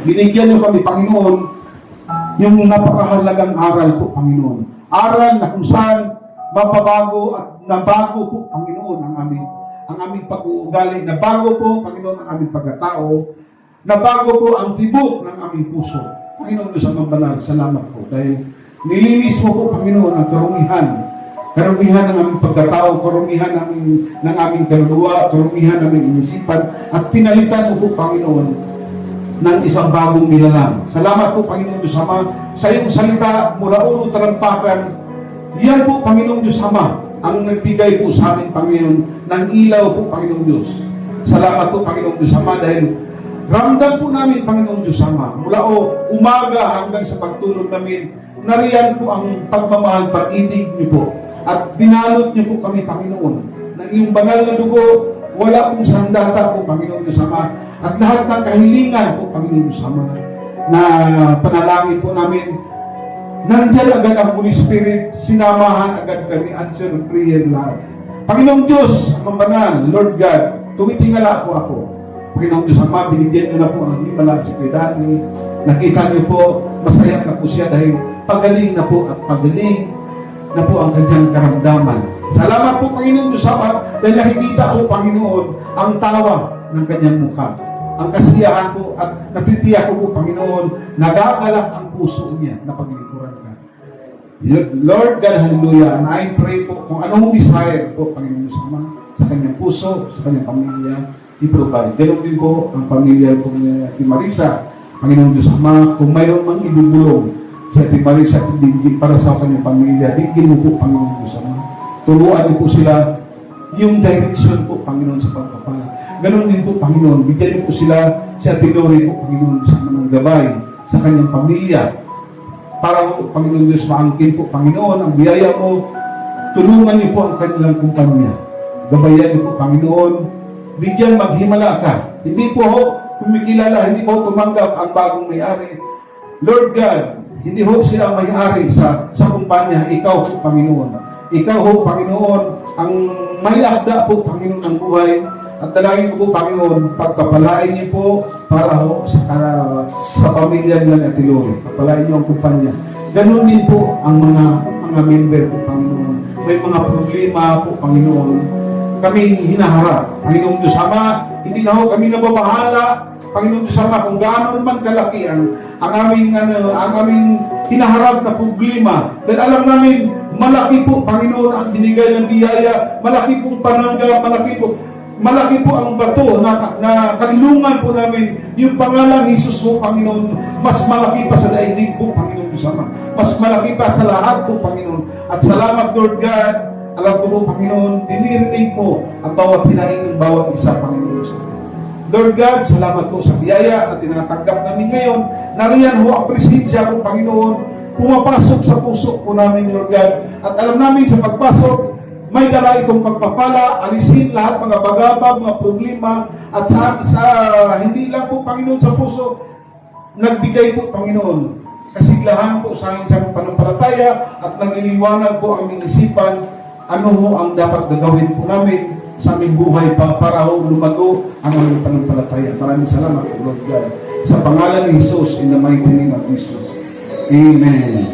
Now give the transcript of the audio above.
Binigyan niyo kami, Panginoon, yung napakahalagang aral po, Panginoon. Aral na kung saan mapabago at nabago po, Panginoon, ang aming pag-uugali. Nabago po, Panginoon, ang aming pagkatao. Nabago po ang tibok ng aming puso. Panginoon, Diyos ang banal, salamat po. Dahil nilinis mo po, Panginoon, ang karumihan ng aming pagkatao, karumihan ng aming kaluluwa, karumihan ng aming inisipan, at pinalitan mo po, Panginoon, ng isang bagong nilalang. Salamat po, Panginoon Diyos Ama, sa iyong salita mula ulo talampakan. Yan po, Panginoon Diyos Ama, ang nagbigay po sa amin, Panginoon, ng ilaw po, Panginoon Diyos. Salamat po, Panginoon Diyos Ama, dahil ramdam po namin, Panginoon Diyos Ama, mula umaga hanggang sa pagtulog namin, nariyan po ang pagmamahal, pag-ibig niyo po. At dinalot niyo po kami, Panginoon, ng iyong banal na dugo, wala pong sandata po, Panginoon Diyos Ama, at lahat ng kahilingan po, Panginoon Diyos Ama, na panalangin po namin, nandiyan agad ang Holy Spirit, sinamahan agad kami, answer prayer lahat. Panginoong Diyos, ang banal, Lord God, tumitingala po ako. Panginoong Diyos Ama, binigyan niyo na po ang himalang si Kuya Danny. Nakita niyo po, masaya na po siya dahil pagaling na po at pagaling na po ang kanyang karamdaman. Salamat po, Panginoon Diyos Ama, dahil nakikita po, Panginoon, ang tawa ng kanyang mukha. Ang kasiyahan po at napitiyak ko po, Panginoon, nagagalak ang puso niya na paglikuran ka. Lord God, hallelujah, and I pray po kung anong desire po, Panginoon Diyos Ama, sa kanyang puso, sa kanyang pamilya, i-provide. Ganon din po ang pamilya po ni Marisa. Panginoon Diyos Ama, kung mayroon mang ibubulong si Ate Marisa at Dinggin para sa kanyang pamilya, dinggin mo po, Panginoon Diyos Ama. Turuan niyo po sila yung direction po, Panginoon, sa pagpapala. Ganon din po, Panginoon. Bigyan niyo po sila si Ate Lori po, Panginoon, sa manang gabay sa kanyang pamilya. Para po, Panginoon Diyos, maangkin po, Panginoon, ang biyaya mo, tulungan niyo po ang kanilang kumpanya. Gabayan niyo po, Panginoon. Bigyan maghimala ka. Hindi po ho kumikilala, hindi po tumanggap ang bagong may-ari. Lord God, hindi ho sila ang may-ari sa kumpanya. Ikaw po, Panginoon. Ikaw ho, Panginoon, ang may akda po, Panginoon, ng buhay. At dalangin ko po, Panginoon, pagpapalain niyo po para ho sa pamilya nila ni Ate Lori. Pagpapalain niyo ang kumpanya. Ganon din po ang mga member po, Panginoon. May mga problema po, Panginoon, kaming hinaharap. Panginoon Diyos Ama, hindi na ho kami nababahala. Panginoon Diyos Ama, kung gaano naman kalaki ang aming hinaharap na problema. Dahil alam namin, malaki po, Panginoon, ang binigay ng biyaya. Malaki pong panangga, malaki po ang bato na kanlungan po namin. Yung pangalan ni Jesus po, Panginoon, mas malaki pa sa daigdig po, Panginoon Diyos Ama. Mas malaki pa sa lahat po, Panginoon. At salamat, Lord God. Alam ko po, Panginoon, dinirinig po ang bawat hinaing ng bawat isa, Panginoon Diyos. Lord God, salamat po sa biyaya na tinatanggap namin ngayon. Nariyan ho ang presensya po, Panginoon, pumapasok sa puso po namin, Lord God. At alam namin sa pagpasok, may dala itong pagpapala, alisin lahat mga bagabag, mga problema, at sa hindi lang po, Panginoon, sa puso, nagbigay po, Panginoon, kasiglahan po sa amin sa panampalataya at nagliliwanag po ang isipan ano ho ang dapat gagawin po namin sa aming buhay para ho lumago ang aming panampalataya. Maraming salamat, Lord God. Sa pangalan ni Jesus, in the mighty name of Jesus. Amen.